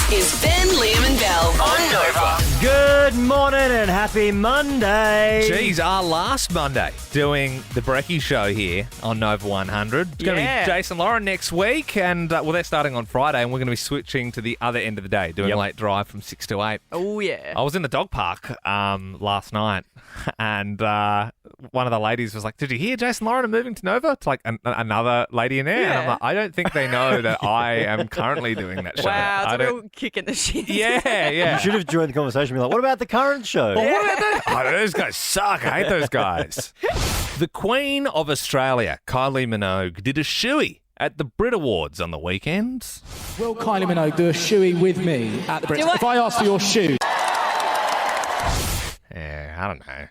This is Ben, Liam and Bell on Nova. Good morning and happy Monday. Geez, our last Monday doing the breaky show here on Nova 100. It's going to be Jason Lauren next week, and they're starting on Friday, and we're going to be switching to the other end of the day, doing a late drive from 6 to 8. Oh, yeah. I was in the dog park last night, and one of the ladies was like, "Did you hear Jason Lauren are moving to Nova?" To like another lady in there, and I'm like, "I don't think they know that I am currently doing that show." Wow, it's a real kick in the shins. Yeah. You should have joined the conversation and be like, what about the current show? Well, what about that? Oh, those guys suck. I hate those guys. The Queen of Australia, Kylie Minogue, did a shoey at the Brit Awards on the weekend. Will Kylie Minogue do a shoey with me at the Brits? If I ask for your shoe. Yeah, I don't know.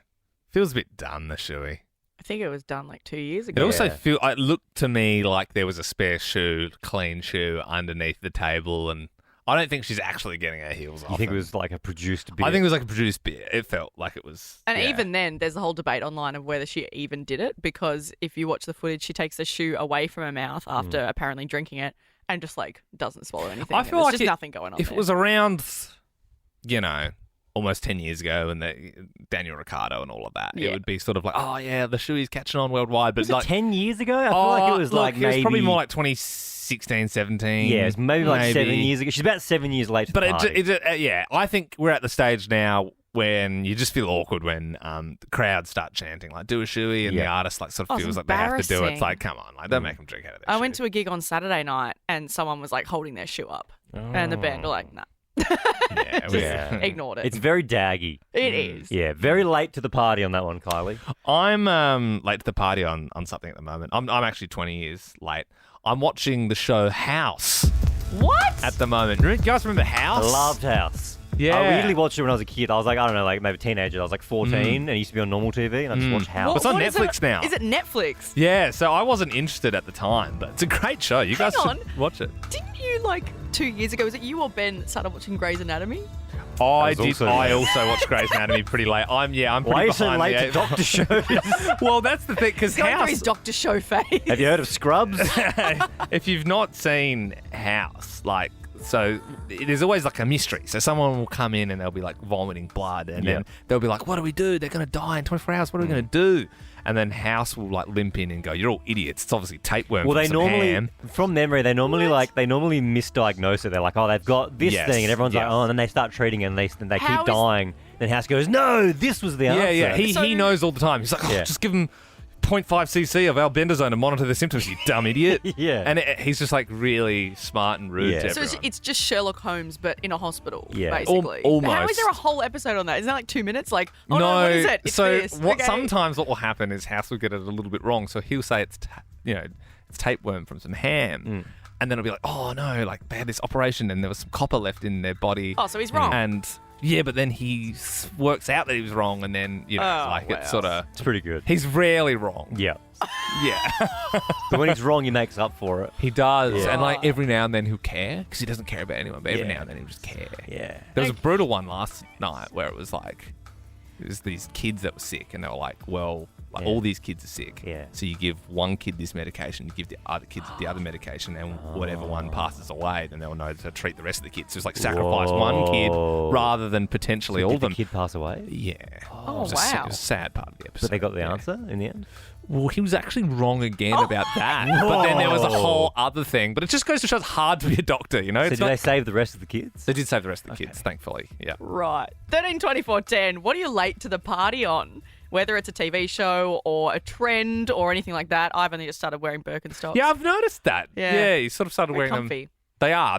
Feels a bit done, the shoey. I think it was done like 2 years ago. It also it looked to me like there was a spare shoe, clean shoe, underneath the table, and I don't think she's actually getting her heels off. You think it was like a produced bit? I think it was like a produced bit. It felt like it was. And even then, there's a whole debate online of whether she even did it, because if you watch the footage, she takes the shoe away from her mouth after apparently drinking it and just like doesn't swallow anything. I feel like there's just nothing going on If there. it was around, almost 10 years ago, and Daniel Ricciardo and all of that, it would be sort of like, oh yeah, the shoey's catching on worldwide. But was like it 10 years ago? I feel like it was like maybe... It was probably more like 2016, 17. Yeah, it's maybe like 7 years ago. She's about 7 years late to the party. I think we're at the stage now when you just feel awkward when the crowds start chanting, like, do a shoey, and the artist like sort of feels like they have to do it. It's like, come on, like, don't make them drink out of their shoe. I went to a gig on Saturday night and someone was like holding their shoe up, and the band were like, nah. Ignored it. It's very daggy. It is. Yeah, very late to the party on that one, Kylie. I'm late to the party on something at the moment. I'm actually 20 years late. I'm watching the show House. What? At the moment. You guys remember House? I loved House. Yeah. I usually watched it when I was a kid. I was like, I don't know, like maybe a teenager. I was like 14 and it used to be on normal TV, and I just watched House. It's on Netflix now. Is it Netflix? Yeah, so I wasn't interested at the time, but it's a great show. You guys should watch it. Didn't you, like 2 years ago, was it you or Ben that started watching Grey's Anatomy? I also watched Grey's Anatomy pretty late. I'm pretty behind. Why are you so late to doctor shows? Well, that's the thing, because Going through House... his doctor show phase. Have you heard of Scrubs? If you've not seen House, like... So there's always like a mystery. So someone will come in and they'll be like vomiting blood, and then they'll be like, what do we do? They're going to die in 24 hours. What are we going to do? And then House will like limp in and go, you're all idiots. It's obviously tapeworm. Well, they normally, ham. from memory, they normally misdiagnose it. They're like, oh, they've got this thing, and everyone's like, oh, and then they start treating it, and they keep dying. Then House goes, no, this was the answer. Yeah. He knows all the time. He's like, just give them 0.5 cc of albendazole and monitor the symptoms, you dumb idiot. And he's just like really smart and rude to everyone. So it's just Sherlock Holmes, but in a hospital, basically. Almost. How is there a whole episode on that? Isn't that like 2 minutes? Like, no, what is it? It's this. Sometimes what will happen is House will get it a little bit wrong. So he'll say it's tapeworm from some ham. And then it'll be like, oh no, like they had this operation and there was some copper left in their body. Oh, so he's wrong. And yeah, but then he works out that he was wrong, and then, it's sort of... It's pretty good. He's rarely wrong. Yeah. Yeah. But when he's wrong, he makes up for it. He does. Yeah. And like every now and then he'll care, because he doesn't care about anyone, but every now and then he'll just care. Yeah. There was a brutal one last night where it was like, it was these kids that were sick, and they were like, well, all these kids are sick. Yeah. So you give one kid this medication, you give the other kids the other medication, and whatever one passes away, then they'll know to treat the rest of the kids. So it's like sacrifice one kid rather than potentially all of them. Did the kid pass away? Yeah. Oh, it was a sad part of the episode. But they got the answer in the end? Well, he was actually wrong again about that. But then there was a whole other thing. But it just goes to show it's hard to be a doctor, you know? So did they save the rest of the kids? They did save the rest of the kids, thankfully. Yeah. Right. 13, 24, 10. What are you late to the party on? Whether it's a TV show or a trend or anything like that. I've only just started wearing Birkenstocks. Yeah, I've noticed that. Yeah, you sort of started Very wearing comfy. them.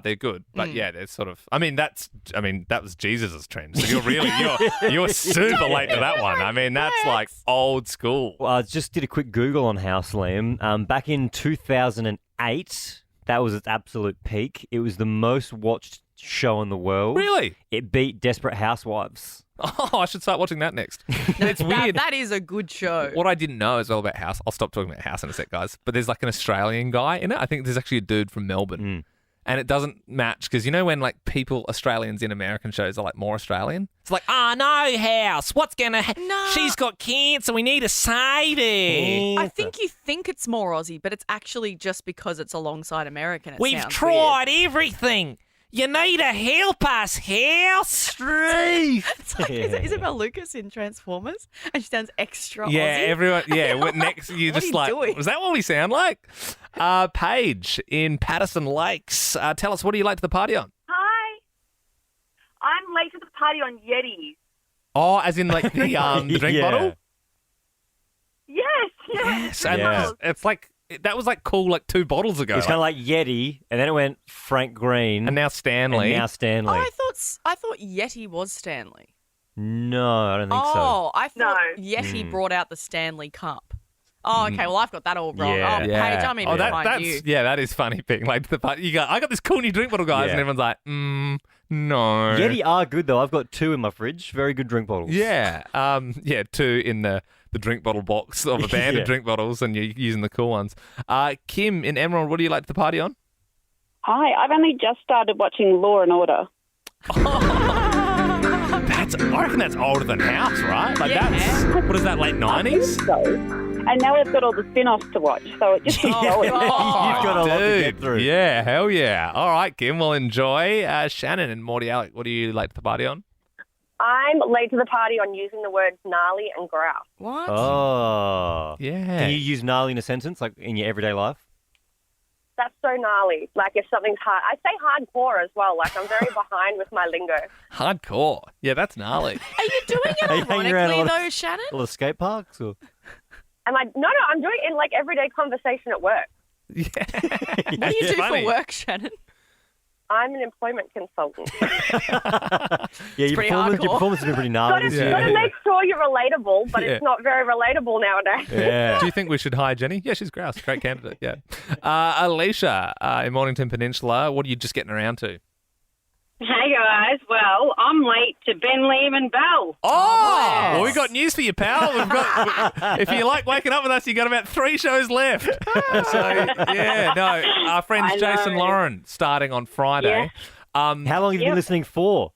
They're good. But yeah, they're sort of, that was Jesus' trend. So you're super late to that one. I mean, that's like old school. Well, I just did a quick Google on House, Liam. Back in 2008, that was its absolute peak. It was the most watched show in the world. Really? It beat Desperate Housewives. Oh, I should start watching that next. It's weird. That is a good show. What I didn't know as well about House, I'll stop talking about House in a sec, guys, but there's like an Australian guy in it. I think there's actually a dude from Melbourne. And it doesn't match, because you know when like Australians in American shows are like more Australian? It's like, oh no, House, what's gonna happen? No. She's got cancer, we need a Sadie. I think you think it's more Aussie, but it's actually just because it's alongside American. We've tried everything. You need to help us here, Steve. It's like Isabel Lucas in Transformers, and she sounds extra Yeah, Aussie. everyone. Yeah, next you What just are you like. doing? Was that what we sound like? Paige in Patterson Lakes. Tell us, what do you like to the party on? Hi. I'm late to the party on Yetis. Oh, as in like the drink Yeah. bottle. Yes. And Yeah. it's like that was like cool like 2 bottles ago. It's kind of like Yeti, and then it went Frank Green, and now Stanley. and now Stanley. Oh, I thought Yeti was Stanley. No, I don't think so. Oh, I thought No. Yeti brought out the Stanley Cup. Oh, okay. Well, I've got that all wrong. Yeah. Oh, Paige, I'm even behind that's you. yeah, that is funny thing. Like the part you go, I got this cool new drink bottle, guys, Yeah. and everyone's like, no. Yeti are good though. I've got 2 in my fridge. Very good drink bottles. Yeah, 2 in the drink bottle box of a band Yeah. of drink bottles, and you're using the cool ones. Kim in Emerald, what do you like to the party on? Hi, I've only just started watching Law and Order. I reckon that's older than House, right? Like Yeah. that's what is that, late 90s? So, and now we've got all the spin-offs to watch, so it just keeps going. You've got a lot to get through. Yeah, hell yeah. All right, Kim, we'll enjoy. Shannon and Morty Alec, what do you like to the party on? I'm late to the party on using the words gnarly and grouse. What? Oh. Yeah. Can you use gnarly in a sentence, like in your everyday life? That's so gnarly. Like if something's hard. I say hardcore as well. Like I'm very behind with my lingo. Hardcore. Yeah, that's gnarly. Are you doing it Are you hanging around ironically, a lot of- though, Shannon? Little skate parks? Or? And no, I'm doing it in like everyday conversation at work. Yeah. What do you do funny. for work, Shannon? I'm an employment consultant. Yeah, your pretty performance hardcore. has been pretty gnarly Gotta, this Yeah. year. gotta make sure you're relatable, but Yeah. it's not very relatable nowadays. Yeah. Do you think we should hire Jenny? Yeah, she's grouse. Great candidate. Yeah. Alicia in Mornington Peninsula, what are you just getting around to? Hey guys, well, I'm late to Ben, Liam and Belle. Oh, yes. well, we got news for you, pal. We've got, if you like waking up with us, you got about 3 shows left. So, yeah, no, our friends I Jason know. Lauren starting on Friday. How long have you been listening for?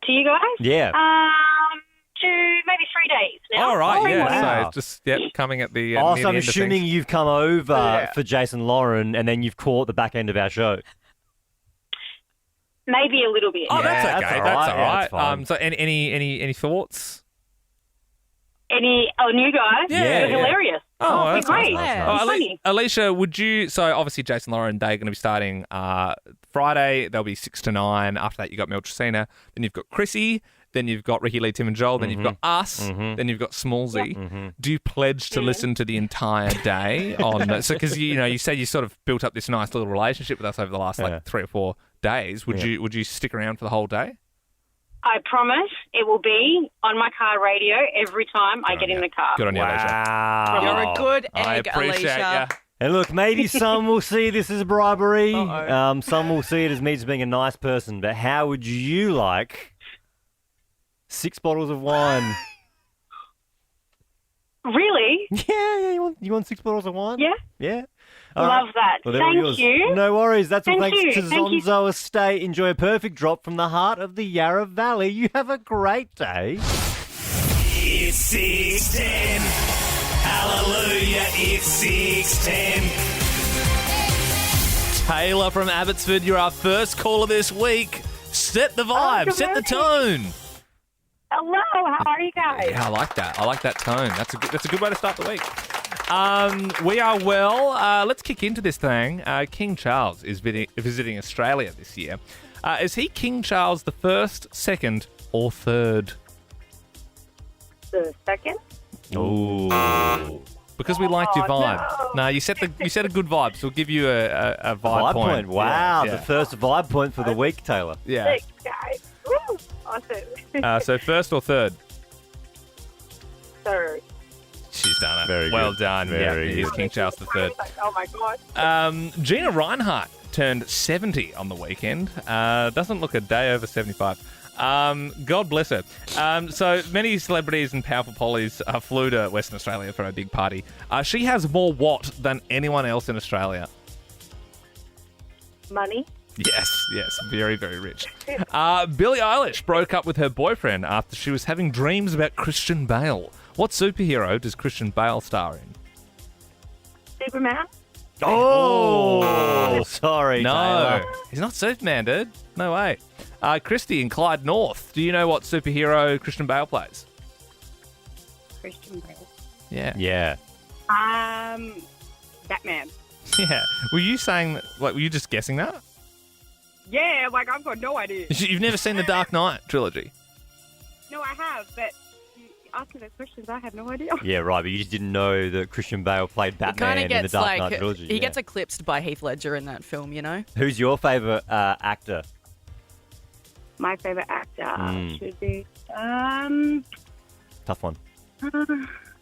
To you guys? Yeah. To maybe 3 days now. All right, yeah. wow. So just coming at the Oh, near so I'm the end of assuming things. you've come over Yeah. for Jason Lauren and then you've caught the back end of our show. Maybe a little bit. Oh, Yeah, that's that's okay. all That's right. all Yeah, right. that's fine. So any thoughts? New guys? Yeah, They're yeah. hilarious. Oh, They're that's great. nice, nice. Oh, It's funny. Alicia, would you? So obviously, Jason Lauren, they're going to be starting Friday. They'll be 6 to 9. After that, you got Mel Tracina. Then you've got Chrissy. Then you've got Ricky Lee, Tim and Joel. Then you've got us. Then you've got Smallsy. Do you pledge to listen to the entire day on? So because you said you sort of built up this nice little relationship with us over the last Yeah. like 3 or 4 days. Would you stick around for the whole day? I promise it will be on my car radio every time I get in the car. Good on you, Alicia. Wow. You're a good I egg, appreciate Alicia. ya. And look, maybe some will see this as bribery. Uh-oh. Some will see it as me just being a nice person. But how would you like 6 bottles of wine? Really? Yeah. You want 6 bottles of wine? Yeah. Yeah. All right. Love that. Well, they're all Thank yours. you. No worries. That's all Thank thanks you. to Thank you. Zonzo Estate. Enjoy a perfect drop from the heart of the Yarra Valley. You have a great day. It's 6:10. Hallelujah, it's 6:10. Taylor from Abbotsford, you're our first caller this week. Set the vibe, good set the morning. tone. Hello, how are you guys? Yeah, I like that. I like that tone. That's a good way to start the week. We are well. Let's kick into this thing. King Charles is visiting Australia this year. Is he King Charles the first, second, or third? The second? Ooh. Because we liked your Oh, vibe. no. You set a good vibe, so we'll give you a vibe Vibe point. point. Wow. Yeah, The first vibe point for the week, Taylor. yeah. Thanks, guys. Woo! Awesome. So first or third? Third. She's done it. Very good. Well done. Very yeah, it is good. King Charles III. Oh my God. Gina Reinhart turned 70 on the weekend. Doesn't look a day over 75. God bless her. So many celebrities and powerful pollies flew to Western Australia for a big party. She has more what than anyone else in Money. Yes, very, very rich. Billie Eilish broke up with her boyfriend after she was having dreams about Christian Bale. What superhero does Christian Bale star in? Superman. Oh, sorry, No, Taylor. he's not Superman, dude. No way. Christy in Clyde North. Do you know what superhero Christian Bale plays? Christian Bale. Yeah. Yeah. Batman. Yeah. Were you saying that, like, were you just guessing that? Yeah, like I've got no idea. You've never seen the Dark Knight trilogy? No, I have, but you asking those questions, I have no idea. Yeah, right, but you just didn't know that Christian Bale played It Batman kind of in the gets Dark Knight like trilogy. he yeah. gets eclipsed by Heath Ledger in that film, you know. Who's your favourite actor? My favourite actor should be Tough one.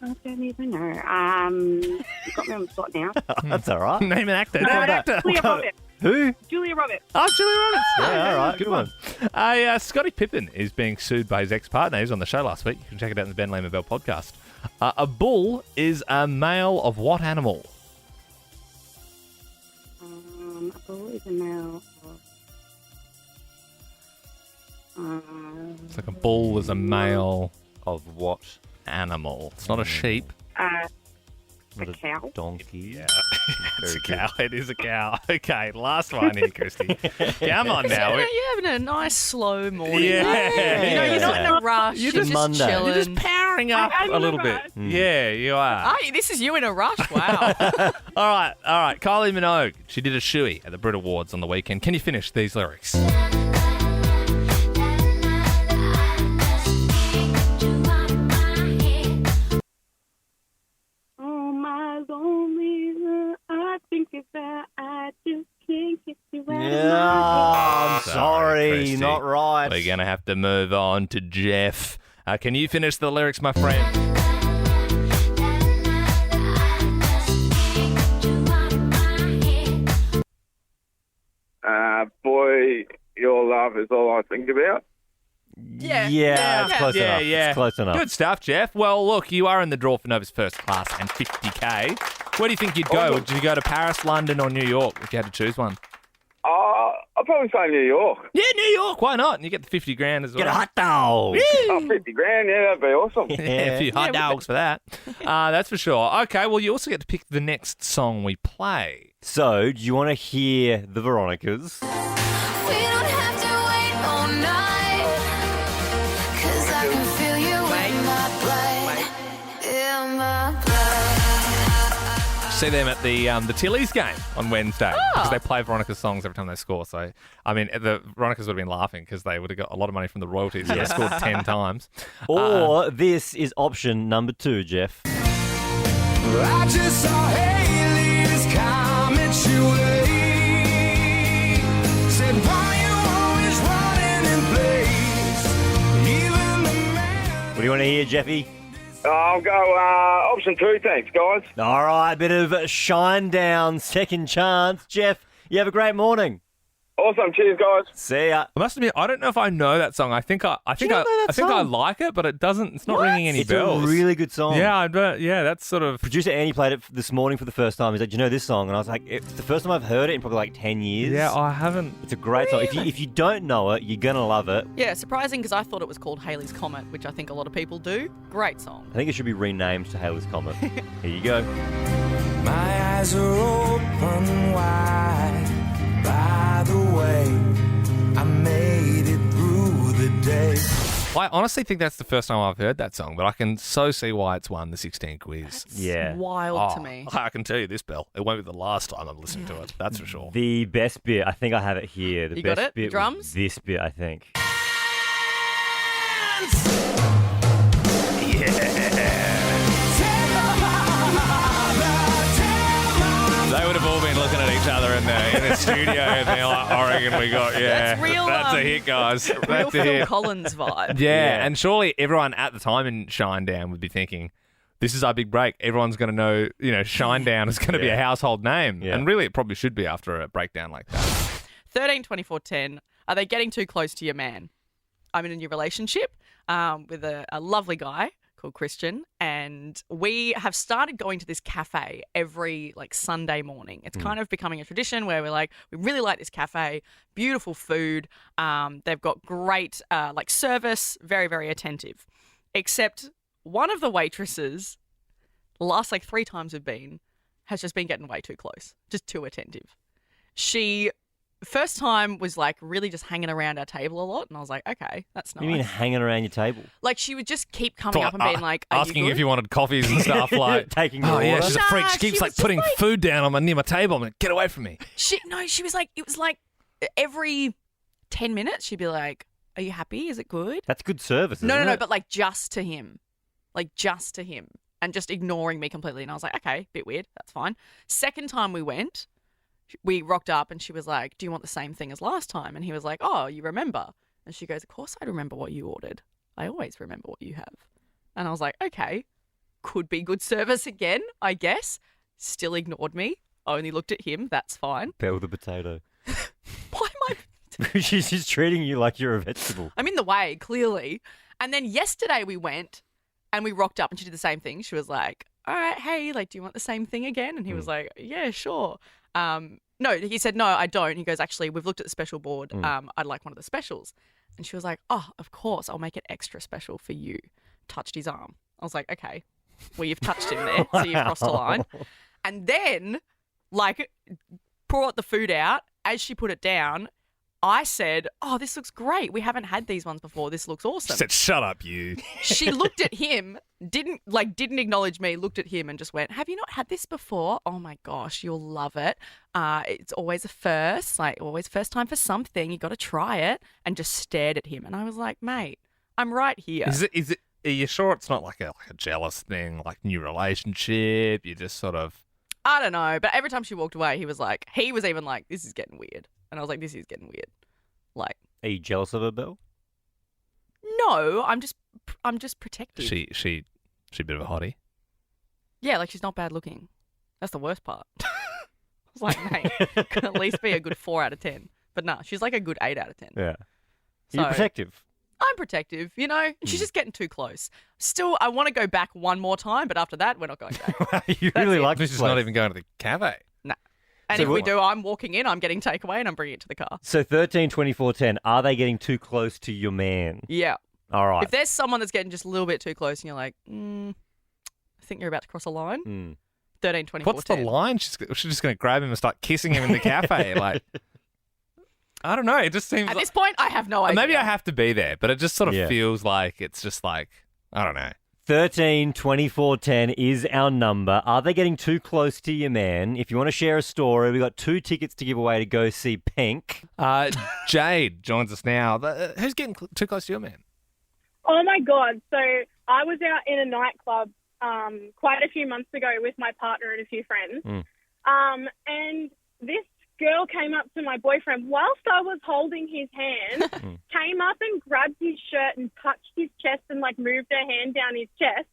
I don't even know. You got me on the spot now. That's all right. Name an actor. Name an actor. Julia Roberts. Who? Julia Roberts. Oh, Julie Roberts. Yeah, all right, good one. Scottie Pippen is being sued by his ex-partner. He was on the show last week. You can check it out in the Ben Lehman Bell podcast. A bull is a male of what animal? A bull is a male. It's like a bull is a male Of what? animal. It's not a sheep. A Not cow. Donkey. Yeah, it's a cow. It is a cow. Okay, last one here, Christy. Come on now. You're having a nice slow morning. Yeah. You know, you're not in a rush. You're just Monday. chilling. You're just powering up I'm a in a little bit. rush. Yeah, you are. Oh, this is you in a rush. Wow. All right. Kylie Minogue. She did a shoey at the Brit Awards on the weekend. Can you finish these lyrics? Oh, my lonely, I think about, I just can't get you out Yeah, I'm Sorry, sorry, Christy. not right. We're going to have to move on to Jeff. Can you finish the lyrics, my friend? Boy, your love is all I think about. Yeah, it's close enough. It's close enough. Good stuff, Jeff. Well, look, you are in the draw for Nova's First Class and 50K. Where do you think you'd go? Would you go to Paris, London, or New York if you had to choose one? I'll probably say New York. Yeah, New York. Why not? And you get the 50 grand as well. Get a hot dog. Oh, 50 grand, yeah, that'd be awesome. Yeah, a few hot dogs for that. That's for sure. Okay, well, you also get to pick the next song we play. So, do you want to hear the Veronicas? We don't have to wait all night, 'cause I can feel you in my blood, in my blood. See them at the Tillies game on Wednesday because they play Veronica's songs every time they score. So, I mean, the Veronicas would have been laughing because they would have got a lot of money from the royalties. So they scored 10 times. Or this is option number 2, Jeff. I just saw Haley's comment your way. Said, why you always running in place? Even the man. What do you want to hear, Jeffy? I'll go option 2, thanks, guys. All right, bit of shine down, second chance. Jeff, you have a great morning. Awesome, cheers, guys. See ya. I must admit, I don't know if I know that song. I think I think I like it, but it doesn't. It's not ringing any bells. It's a really good song. Yeah, that's sort of. Producer Annie played it this morning for the first time. He's like, "Do you know this song?" And I was like, "It's the first time I've heard it in probably like 10 years." Yeah, I haven't. It's a great song. If you don't know it, you're gonna love it. Yeah, surprising because I thought it was called Haley's Comet, which I think a lot of people do. Great song. I think it should be renamed to Haley's Comet. Here you go. My eyes are open wide. By the way, I made it through the day. I honestly think that's the first time I've heard that song, but I can so see why it's won the 16 quiz. Yeah. Wild to me. I can tell you this, Belle. It won't be the last time I've listened to it. That's for sure. The best bit, I think I have it here. The You best got it? bit was Drums? this bit, I think. They would have all been looking at each other in the studio and they're like, I reckon we got, That's real, that's a hit, guys. Real That's a Phil hit. Collins vibe. Yeah, and surely everyone at the time in Shinedown would be thinking, this is our big break. Everyone's going to know, Shinedown is going to be a household name. Yeah. And really, it probably should be after a breakdown like that. 13, 24, 10. Are they getting too close to your man? I'm in a new relationship with a lovely guy called Christian, and we have started going to this cafe every Sunday morning. It's kind of becoming a tradition where we're like, we really like this cafe, beautiful food. They've got great service, very, very attentive. Except one of the waitresses, the last 3 times we've been, has just been getting way too close, just too attentive. She, first time, was like really just hanging around our table a lot. And I was like, okay, that's nice. You mean hanging around your table? Like she would just keep coming up and being like, Are asking you good? if you wanted coffees and stuff, like taking your oh yeah, order? she's a freak. She keeps like putting food down near my table. I'm like, get away from me. She was like, it was like every 10 minutes she'd be like, are you happy? Is it good? That's good service, isn't No, it? but like just to him. Like just to him. And just ignoring me completely. And I was like, okay, bit weird. That's fine. Second time we went, we rocked up and she was like, do you want the same thing as last time? And he was like, oh, you remember? And she goes, of course I remember what you ordered. I always remember what you have. And I was like, okay, could be good service again, I guess. Still ignored me. Only looked at him. That's fine. Bell the potato. Why am I? She's just treating you like you're a vegetable. I'm in the way, clearly. And then yesterday we went and we rocked up and she did the same thing. She was like, all right, hey, like, do you want the same thing again? And he was like, yeah, sure. No, he said, no, I don't. He goes, actually, we've looked at the special board. I'd like one of the specials. And she was like, oh, of course, I'll make it extra special for you. Touched his arm. I was like, okay, well, you've touched him there, so you've crossed the line. And then, like, brought the food out. As she put it down, I said, oh, this looks great. We haven't had these ones before. This looks awesome. She said, shut up, you. She looked at him, didn't acknowledge me, looked at him and just went, have you not had this before? Oh my gosh, you'll love it. It's always a first, like always first time for something. You got to try it. And just stared at him. And I was like, mate, I'm right here. Is it, are you sure it's not like a jealous thing, like new relationship? You just sort of. I don't know. But every time she walked away, he was even like, this is getting weird. And I was like, this is getting weird. Like, are you jealous of her, Belle? No, I'm just protective. She a bit of a hottie. Yeah, like she's not bad looking. That's the worst part. I was like, mate, can at least be a good 4 out of 10. But no, she's like a good 8 out of 10. Yeah. So, You're protective. I'm protective, you know. She's just getting too close. Still, I want to go back one more time, but after that, we're not going back. You really like this. Is not even going to the cafe. No. And if we do, I'm walking in, I'm getting takeaway, and I'm bringing it to the car. So 13, 24, 10, are they getting too close to your man? Yeah. All right. If there's someone that's getting just a little bit too close and you're like, I think you're about to cross a line, 13, 24, What's 10. the line? She's just going to grab him and start kissing him in the cafe. Like, I don't know. It just seems At this point, I have no idea. Maybe I have to be there, but it just sort of feels like it's just like, I don't know. 13, 24, 10 is our number. Are they getting too close to your man? If you want to share a story, we've got 2 tickets to give away to go see Pink. Jade joins us now. Who's getting too close to your man? Oh, my God. So I was out in a nightclub quite a few months ago with my partner and a few friends. And this girl came up to my boyfriend whilst I was holding his hand, came up and grabbed his shirt and touched his chest and, like, moved her hand down his chest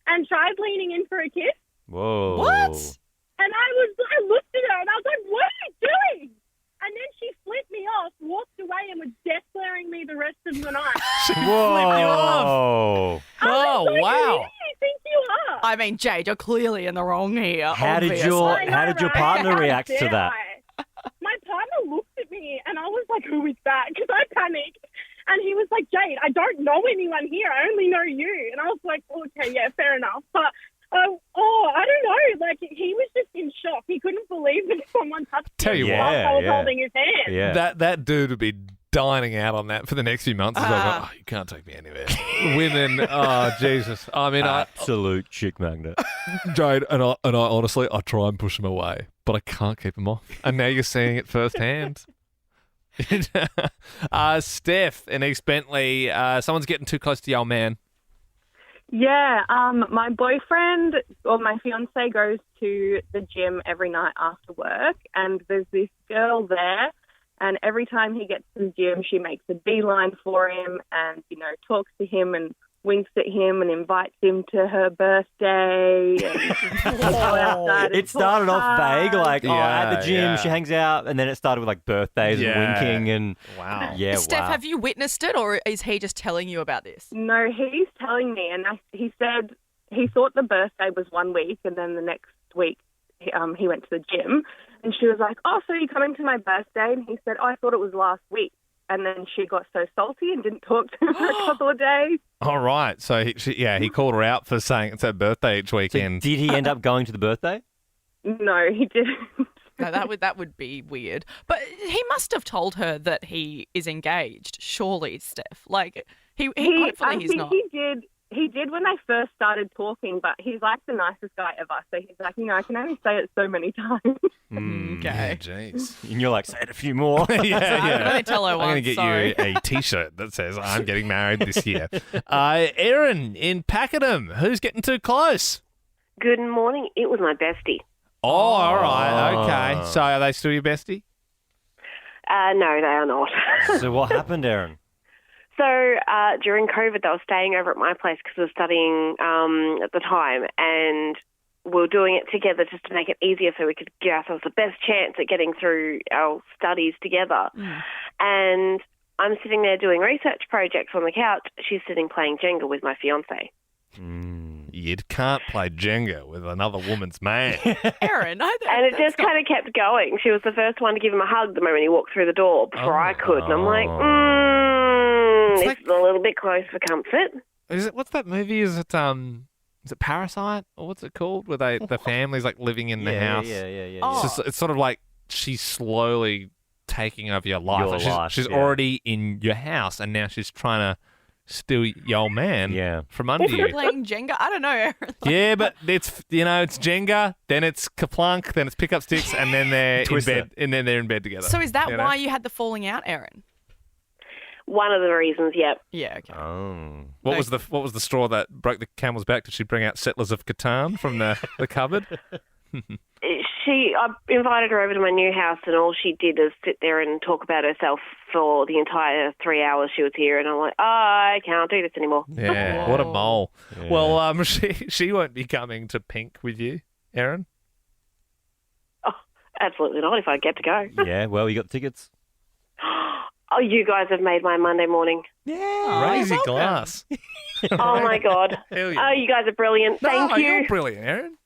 and tried leaning in for a kiss. Whoa. What? And I looked at her and I was like, what are you doing? And then she flipped me off, walked away, and was death glaring me the rest of the night. She flipped you off. Oh, like, wow. Who do you think you are? I mean, Jade, you're clearly in the wrong here. How did your partner react to that? My partner looked at me and I was like, who is that? Because I panicked. And he was like, Jade, I don't know anyone here. I only know you. And I was like, okay, yeah, fair enough. But, I don't know. Like, he was just in shock. He couldn't believe that someone touched him while I was holding his hand. Yeah. That dude would be dining out on that for the next few months. As well. You can't take me anywhere. Women, oh, Jesus. I mean, absolute chick magnet. Jade, and I honestly, I try and push him away, but I can't keep him off. And now you're seeing it firsthand. Steph in East Bentley, someone's getting too close to your man. Yeah, my boyfriend or my fiance goes to the gym every night after work, and there's this girl there, and every time he gets to the gym, she makes a beeline for him and, you know, talks to him and winks at him and invites him to her birthday. And it started off vague, like, at the gym, she hangs out, and then it started with, like, birthdays and winking and... Wow. Yeah, Steph, have you witnessed it, or is he just telling you about this? No, he's telling me, and he said he thought the birthday was 1 week, and then the next week he went to the gym, and she was like, oh, so you're coming to my birthday? And he said, oh, I thought it was last week. And then she got so salty and didn't talk to him for a couple of days. All right. So, he called her out for saying it's her birthday each weekend. So did he end up going to the birthday? No, he didn't. No, that would be weird. But he must have told her that he is engaged, surely, Steph. Like, hopefully he's not. He did when they first started talking, but he's like the nicest guy ever. So he's like, I can only say it so many times. Okay. Jeez. And you're like, say it a few more. I'm going to tell her I'm going to once, get you a T-shirt that says I'm getting married this year. Erin in Pakenham, who's getting too close? Good morning. It was my bestie. Oh, all right. Okay. So are they still your bestie? No, they are not. So what happened, Erin? So during COVID, they were staying over at my place because we were studying at the time, and we were doing it together just to make it easier so we could give ourselves the best chance at getting through our studies together. And I'm sitting there doing research projects on the couch. She's sitting playing Jenga with my fiancé. You can't play Jenga with another woman's man. Erin, and it just kind of kept going. She was the first one to give him a hug the moment he walked through the door before I could. And I'm like, it's a little bit close for comfort. What's that movie? Is it Parasite? Or what's it called? Where the family's like living in the house. Yeah. It's sort of like she's slowly taking over your life. She's already in your house, and now she's trying to steal your old man from under you. Playing Jenga? I don't know, Erin. Yeah, but it's Jenga, then it's Kaplunk, then it's pick up sticks, and then they're in bed, and then they're in bed together. So is that why you had the falling out, Erin? One of the reasons, yep. Yeah, okay. Oh. What was the straw that broke the camel's back? Did she bring out Settlers of Catan from the cupboard? I invited her over to my new house, and all she did is sit there and talk about herself for the entire 3 hours she was here. And I'm like, I can't do this anymore. Yeah, what a mole. Yeah. Well, she won't be coming to Pink with you, Erin? Oh, absolutely not if I get to go. Yeah, well, you got the tickets. Oh, you guys have made my Monday morning. Yeah, raise your glass. Oh, my God. Hell yeah. Oh, you guys are brilliant. Thank you. You're brilliant, Erin.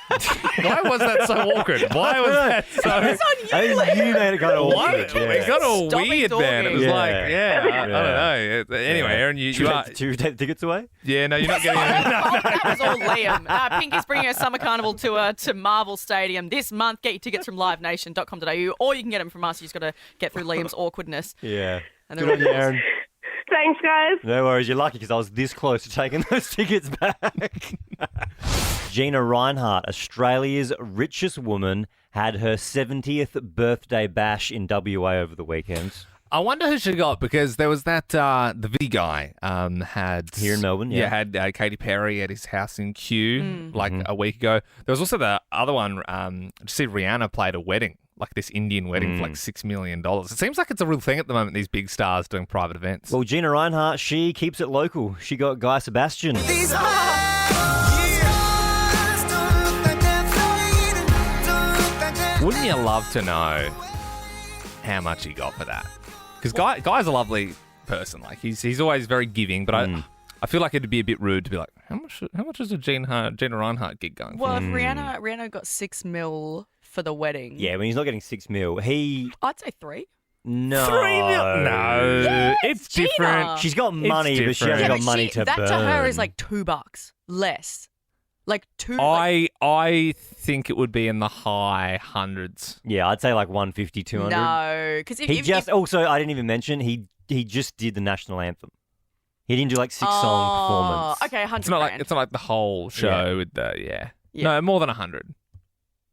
Why was that so awkward? Why was that so... It's on you, You made it go all weird. It got all weird, man. It was I don't know. Anyway, Erin, you are... Should we take the tickets away? Yeah, no, you're not getting any... That was all Liam. Pink is bringing her Summer Carnival tour to Marvel Stadium this month. Get your tickets from livenation.com.au, or you can get them from us. You just got to get through Liam's awkwardness. Yeah. And Good on you, Erin. Thanks, guys. No worries. You're lucky because I was this close to taking those tickets back. Gina Reinhart, Australia's richest woman, had her 70th birthday bash in WA over the weekend. I wonder who she got, because there was that the Vidi guy had here in Melbourne. Yeah, had Katy Perry at his house in Kew a week ago. There was also the other one. Did you see Rihanna played a wedding, like this Indian wedding for like $6 million? It seems like it's a real thing at the moment. These big stars doing private events. Well, Gina Reinhart, she keeps it local. She got Guy Sebastian. Wouldn't you love to know how much he got for that? Because Guy's a lovely person. Like he's always very giving, but I feel like it'd be a bit rude to be like, how much is a Gina Reinhart gig going for? Well, if Rihanna got $6 million for the wedding. Yeah, when he's not getting $6 million, I'd say 3. No. $3 million? No. Yes, it's Gina. different. She's got money, but she hasn't got money to that burn. to her is like $2 less. Like I think it would be in the high hundreds. Yeah, I'd say like 150, 200. No, because also, I didn't even mention, he just did the national anthem. He didn't do like 6-song performance. Okay, 100. It's not like the whole show with the No, more than 100.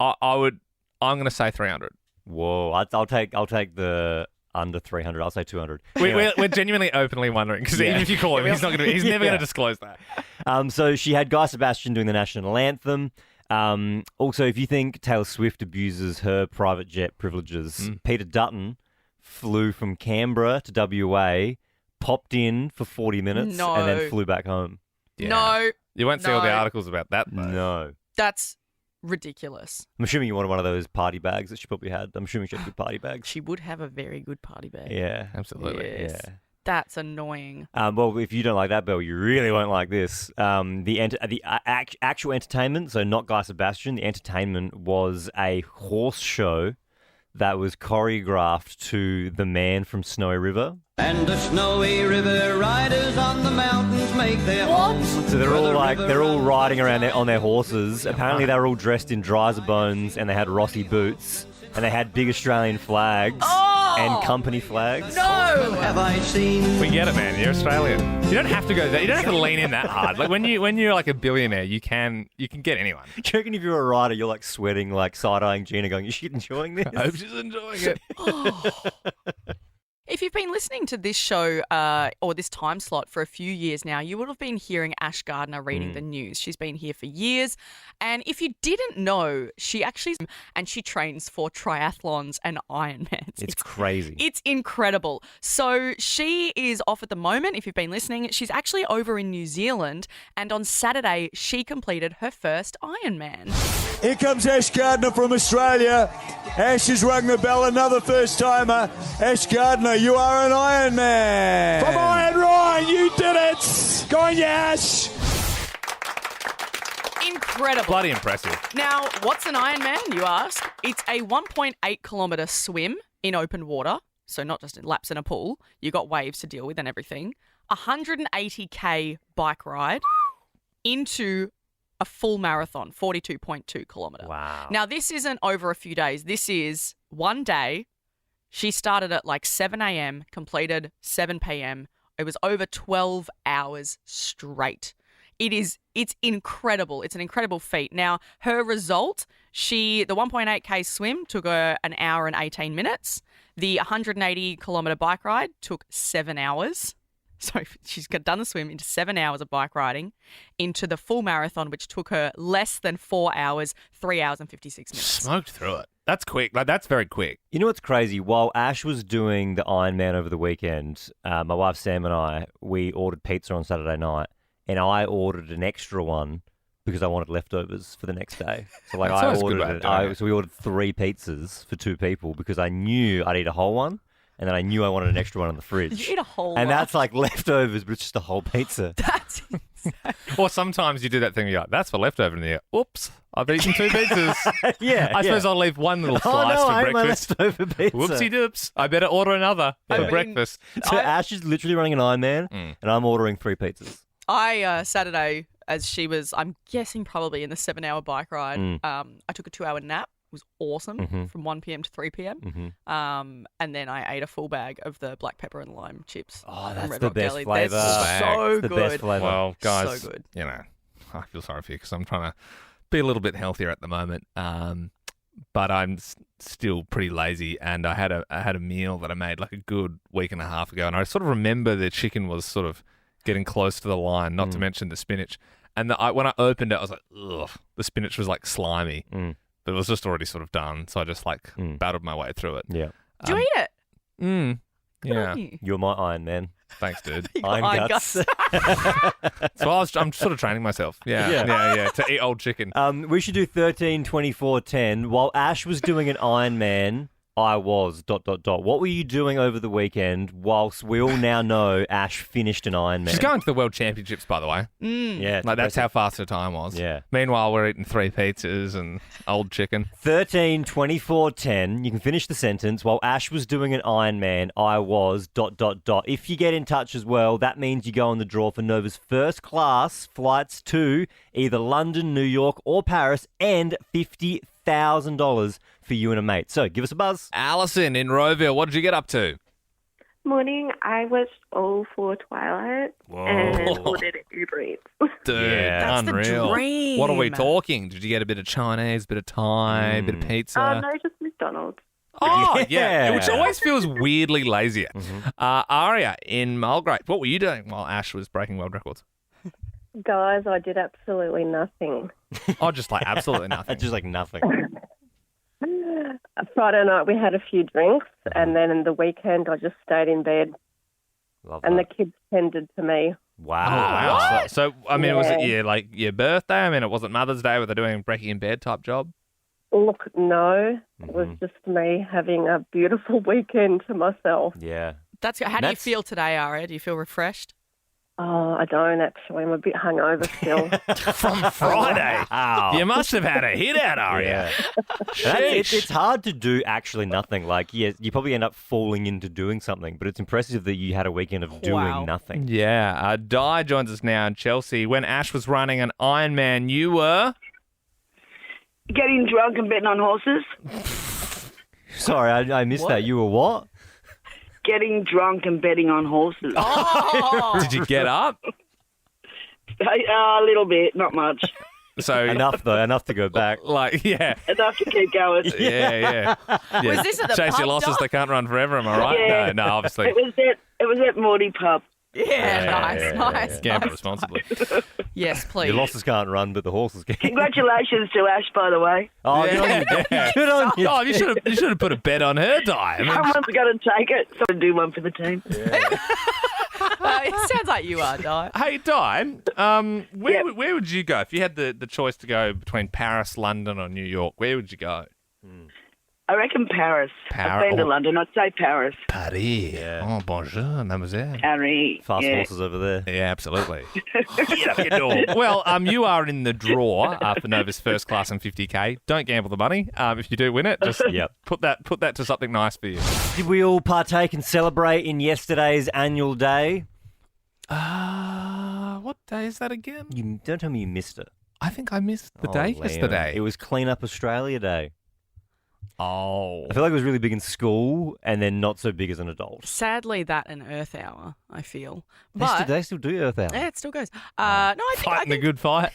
I'm going to say 300. Whoa, I'll take the under 300. I'll say 200. We're genuinely openly wondering, because even if you call him, he's never going to disclose that. So she had Guy Sebastian doing the national anthem. Also, if you think Taylor Swift abuses her private jet privileges, Peter Dutton flew from Canberra to WA, popped in for 40 minutes, and then flew back home. Yeah. No. You won't see all the articles about that, though. No. That's ridiculous. I'm assuming you wanted one of those party bags that she probably had. I'm assuming she had good party bags. She would have a very good party bag. Yeah, absolutely. Yes. Yeah. That's annoying. Well, if you don't like that, Bill, you really won't like this. The actual entertainment, so not Guy Sebastian, the entertainment was a horse show that was choreographed to The Man from Snowy River. And the snowy river riders on the mountains make their homes. So they're all riding around on their horses. Apparently they were all dressed in Dryser Bones and they had Rossi boots and they had big Australian flags and company flags. No! Have I seen? We get it, man. You're Australian. You don't have to go there. You don't have to lean in that hard. Like when you're like a billionaire, you can get anyone. Do you reckon if you're a rider, you're like sweating, like side-eyeing Gina going, is she enjoying this? I hope she's enjoying it. If you've been listening to this show or this time slot for a few years now, you would have been hearing Ash Gardner reading the news. She's been here for years. And if you didn't know, she trains for triathlons and Ironmans. It's crazy. It's incredible. So she is off at the moment. If you've been listening, she's actually over in New Zealand. And on Saturday, she completed her first Ironman. Here comes Ash Gardner from Australia. Ash has rung the bell, another first-timer. Ash Gardner, you are an Ironman. From Iron Ryan, you did it. Go on, you Ash. Incredible. Bloody impressive. Now, what's an Ironman, you ask? It's a 1.8 kilometre swim in open water. So not just in laps in a pool. You got waves to deal with and everything. 180k bike ride into a full marathon, 42.2 kilometre. Wow. Now, this isn't over a few days. This is one day. She started at like 7 a.m., completed 7 p.m. It was over 12 hours straight. It's incredible. It's an incredible feat. Now, her result, the 1.8k swim took her an hour and 18 minutes. The 180 kilometre bike ride took 7 hours. So she's done the swim into 7 hours of bike riding, into the full marathon, which took her less than 4 hours, 3 hours and 56 minutes. Smoked through it. That's quick. Like, that's very quick. You know what's crazy? While Ash was doing the Ironman over the weekend, my wife Sam and I, we ordered pizza on Saturday night, and I ordered an extra one because I wanted leftovers for the next day. So like That's always a good way of doing it. So we ordered 3 pizzas for 2 people because I knew I'd eat a whole one. And then I knew I wanted an extra one in the fridge. Did you eat a whole And one? that's like leftovers, but it's just a whole pizza. That's insane. Or sometimes you do that thing, you're like, that's for leftover in the oops, I've eaten 2 pizzas. Yeah. I suppose I'll leave one little slice I for ate my breakfast. leftover pizza. Whoopsie doops. I better order another for breakfast. So Ash is literally running an Ironman, and I'm ordering 3 pizzas. Saturday, as she was, I'm guessing probably in the 7-hour bike ride, I took a 2-hour nap. It was awesome from 1 p.m. to 3 p.m. And then I ate a full bag of the black pepper and lime chips. Oh, from that's Red the Rock best Deli. flavour. They're so the good. best flavour. Well, guys, So good. you know, I feel sorry for you because I'm trying to be a little bit healthier at the moment. But I'm still pretty lazy, and I had a meal that I made like a good week and a half ago, and I sort of remember the chicken was sort of getting close to the line, not to mention the spinach. And when I opened it, I was like, ugh, the spinach was like slimy. But it was just already sort of done, so I just like battled my way through it. Yeah. Did you eat it? Good on yeah. you. You're my Iron Man. Thanks, dude. You got iron guts. So I'm sort of training myself. Yeah, to eat old chicken. We should do 13, 24, 10. While Ash was doing an Ironman, I was ... What were you doing over the weekend whilst we all now know Ash finished an Ironman? She's going to the World Championships, by the way. Yeah. Like, that's how fast her time was. Yeah. Meanwhile, we're eating 3 pizzas and old chicken. 13, 24, 10. You can finish the sentence. While Ash was doing an Ironman, I was ... If you get in touch as well, that means you go on the draw for Nova's first class flights to either London, New York, or Paris, and $50,000 for you and a mate. So give us a buzz. Alison in Rowville, what did you get up to? Morning, I watched all 4 Twilight and ordered Uber Eats. Dude, Yeah. That's the unreal. dream. What are we talking? Did you get a bit of Chinese, bit of Thai, bit of pizza? No, just McDonald's. Oh, yeah. Yeah. Which always feels weirdly lazier. Aria in Mulgrave, what were you doing while Ash was breaking world records? Guys, I did absolutely nothing. Oh, just like absolutely nothing. Just like nothing. Friday night we had a few drinks, and then in the weekend I just stayed in bed, Love and that. the kids tended to me. Wow. Oh, wow. So, I mean, was it Yeah. your birthday? I mean, it wasn't Mother's Day where they're doing a breaking in bed type job? Look, no, it was just me having a beautiful weekend to myself. Yeah. How do you That's- feel today, Aria? Do you feel refreshed? Oh, I don't actually. I'm a bit hungover still. From Friday. Ow. You must have had a hit out, Aria. It's hard to do actually nothing. Like, yeah, you probably end up falling into doing something, but it's impressive that you had a weekend of doing nothing. Yeah. Di joins us now in Chelsea. When Ash was running an Ironman, you were... Getting drunk and betting on horses. Sorry, I missed that. You were what? Getting drunk and betting on horses. Oh. Did you get up? A little bit, not much. So enough to go back. Like, yeah. Enough to keep going. Yeah. Was this at the Chase pub, your losses, Doc? they can't run forever, am I right? Yeah. No, obviously. It was at Morty Pub. Nice. Gamble responsibly. Yes, please. Your losses can't run, but the horses can. Congratulations to Ash, by the way. Oh, good on you. Good on you. Oh, you should have put a bet on her, Di. Someone's going to take it. Someone do one for the team. It sounds like you are, Di. Hey, Di, where would you go if you had the choice to go between Paris, London, or New York? Where would you go? I reckon Paris. I've been to London. I'd say Paris. Paris. Yeah. Oh, bonjour, mademoiselle. Paris. Fast horses over there. Yeah, absolutely. Get up your door. Well, you are in the draw for Nova's first class and 50K. Don't gamble the money. If you do win it, just put that to something nice for you. Did we all partake and celebrate in yesterday's annual day? What day is that again? You don't tell me you missed it. I think I missed the day Liam. yesterday. It was Clean Up Australia Day. Oh. I feel like it was really big in school and then not so big as an adult. Sadly, that and Earth Hour, I feel. They still do Earth Hour. Yeah, it still goes. No, I think Fighting the good fight.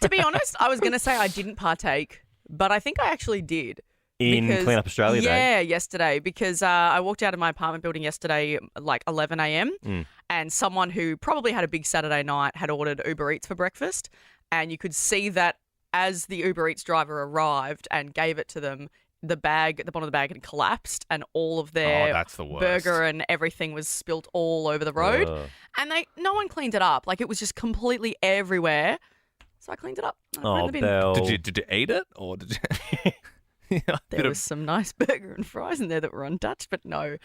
to be honest, I was going to say I didn't partake, but I think I actually did. In Clean Up Australia Day? Yeah, yesterday, because I walked out of my apartment building yesterday like 11 a.m. And someone who probably had a big Saturday night had ordered Uber Eats for breakfast, and you could see that as the Uber Eats driver arrived and gave it to them, the bag at the bottom of the bag had collapsed and all of their that's the worst. burger and everything was spilt all over the road. And no one cleaned it up. Like, it was just completely everywhere. So I cleaned it up. I put it in the bin. Belle. Did you eat it or did you? There was some nice burger and fries in there that were untouched, but no.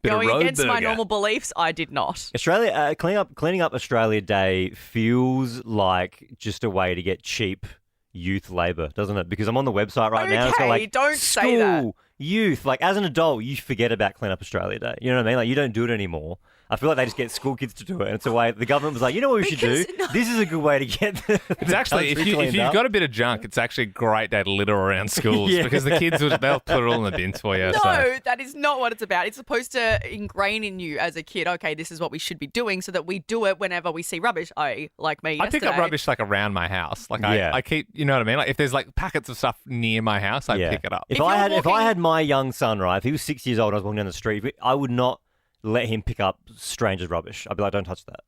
Bit of Going road against my burger. normal beliefs, I did not. Australia, cleaning up Australia Day feels like just a way to get cheap youth labour, doesn't it? Because I'm on the website right now. It's got like don't school, say that. youth. Like, as an adult, you forget about Clean Up Australia Day. You know what I mean? Like, you don't do it anymore. I feel like they just get school kids to do it, and it's a way the government was like, you know what we should do? This is a good way to get the It's actually, if country you've cleaned up. got a bit of junk, it's actually a great day to litter around schools Yeah. because the kids, they'll put it all in the bins for you. No, So. that is not what it's about. It's supposed to ingrain in you as a kid, okay, this is what we should be doing so that we do it whenever we see rubbish. Like me I yesterday. pick up rubbish like around my house. Like Yeah. I keep, you know what I mean? Like if there's like packets of stuff near my house, I Yeah. pick it up. If I had my young son, right, if he was 6 years old and I was walking down the street, I would not let him pick up strangers' rubbish. I'd be like, don't touch that.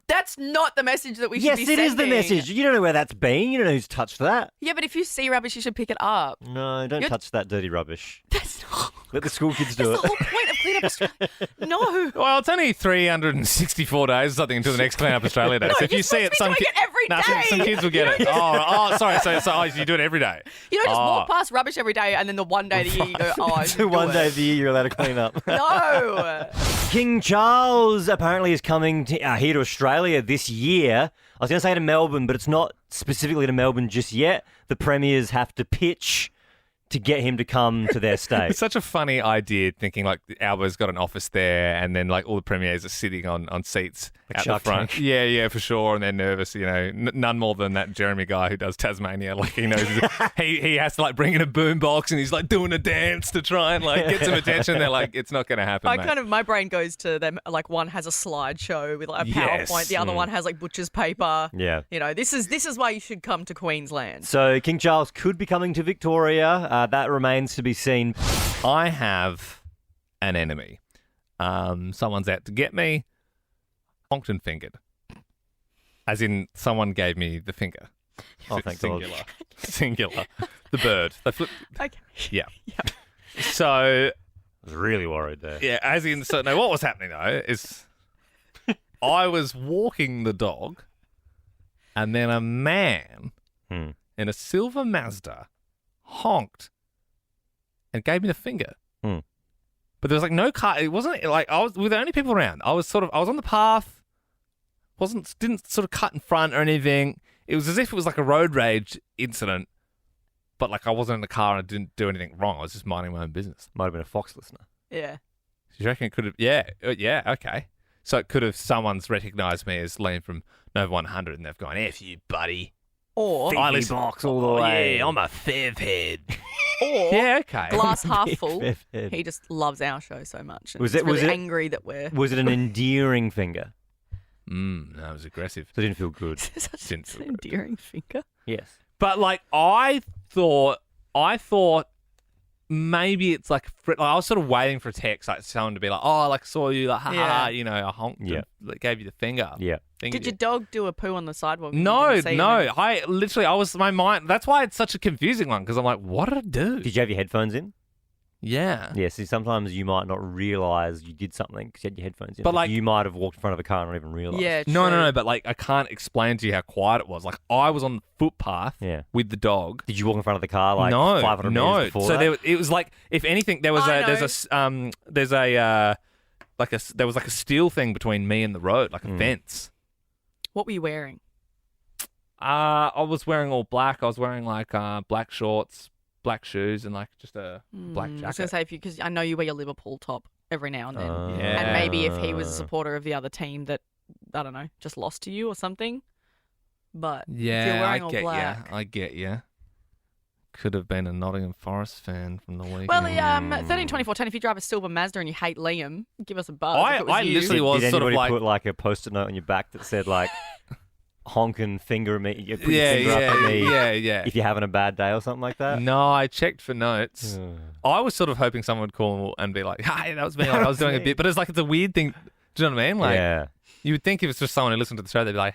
That's not the message that we should Yes, be it sending. is the message. You don't know where that's been. You don't know who's touched that. Yeah, but if you see rubbish, you should pick it up. No, don't touch that dirty rubbish. That's not. Let the school kids do That's it. the whole point of Clean Up Australia. No. Well, it's only 364 days or something until the next Clean Up Australia Day. No, so if you're you see it, some supposed to be doing it every day. some kids will get it. You don't Sorry. So you do it every day. You don't just walk past rubbish every day and then the one day of the year you go, oh, I should The do one it. day of the year you're allowed to clean up. No. King Charles apparently is coming here to Australia this year. I was going to say to Melbourne, but it's not specifically to Melbourne just yet. The premiers have to pitch to get him to come to their state. It's such a funny idea thinking like Alba's got an office there and then like all the premiers are sitting on seats Like at Shark the front. Tank. Yeah, for sure. And they're nervous, you know. None more than that Jeremy guy who does Tasmania. Like he knows he has to like bring in a boombox and he's like doing a dance to try and like get some attention. They're like, it's not going to happen, mate. My brain goes to them, like one has a slideshow with like a PowerPoint, Yes. the other one has like butcher's paper. Yeah. You know, this is why you should come to Queensland. So King Charles could be coming to Victoria. That remains to be seen. I have an enemy. Someone's out to get me. Honked and fingered. As in, someone gave me the finger. Oh, thank God. Singular. The bird. They flipped. Okay. Yeah. So, I was really worried there. yeah, as in, so, no, what was happening though is I was walking the dog and then a man in a silver Mazda honked and gave me the finger. But there was like no car. It wasn't like we were the only people around. I was on the path didn't sort of cut in front or anything. It was as if it was like a road rage incident, but like I wasn't in the car and I didn't do anything wrong. I was just minding my own business. Might have been a Fox listener. Yeah. Do you reckon it could have? Yeah, okay. So it could have, someone's recognised me as Liam from Nova 100 and they've gone, F you, buddy. Or I listen box all the way. Yeah, I'm a fev head. Or Yeah, okay. glass half full. Fev head. He just loves our show so much. And Was he's it- was really it- angry that we're Was it an endearing finger? No, it was aggressive. So it didn't feel good. such Didn't feel an endearing finger. Yes. But like I thought maybe it's like I was sort of waiting for a text, like someone to be like, "Oh, like saw you, like ha ha, ha," you know, I honked, Yeah. and gave you the finger. Yeah. Fingered Did your dog do a poo on the sidewalk? and you No, didn't see no. him? I was my mind. That's why it's such a confusing one because I'm like, what did I do? Did you have your headphones in? Yeah. Yeah, see, sometimes you might not realise you did something because you had your headphones in. But, like- you might have walked in front of a car and not even realised. Yeah, No. But like, I can't explain to you how quiet it was. Like, I was on the footpath Yeah. with the dog. Did you walk in front of the car like no, 500 no. meters before So that? it was like, if anything, there was I there was like a steel thing between me and the road, like a fence. What were you wearing? I was wearing all black. I was wearing like black shorts, black shoes, and like just a black I was jacket. going to say, because I know you wear your Liverpool top every now and then. Yeah. And maybe if he was a supporter of the other team that, I don't know, just lost to you or something. But if you're Yeah, wearing I all get black. you. I get you. Could have been a Nottingham Forest fan from the weekend. Well, 132410, if you drive a silver Mazda and you hate Liam, give us a buzz. if it was I you. literally was Did sort of anybody like, put like a post-it note on your back that said like honk and finger me? You put your yeah, finger up at me yeah. if you're having a bad day or something like that? No, I checked for notes. I was sort of hoping someone would call and be like, "Hey, that was me." Like, I was doing a bit, but it's like it's a weird thing. Do you know what I mean? Like, Yeah. you would think if it's just someone who listened to the show, they'd be like,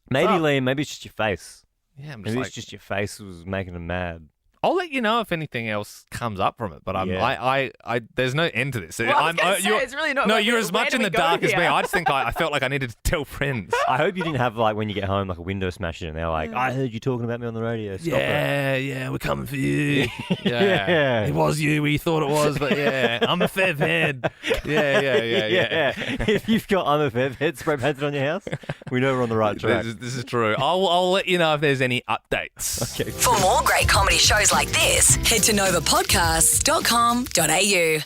Maybe, up?" Liam, maybe it's just your face. "Yeah, I'm just Maybe like, it's just your face was making him mad. I'll let you know if anything else comes up from it." But Yeah. there's no end to this. Well, I was gonna say, it's really not. No, like, you're as where much do in we the go dark as me. here? I just think I felt like I needed to tell friends. I hope you didn't have like when you get home like a window smasher and they're like, I heard you talking about me on the radio. Stop it. Yeah, we're coming for you. Yeah. It was you. We thought it was, but yeah, I'm a fev head. Yeah. If you've got I'm a fev head spray painted on your house, we know we're on the right track. This is true. I'll let you know if there's any updates. Okay. For more great comedy shows like this, head to novapodcasts.com.au.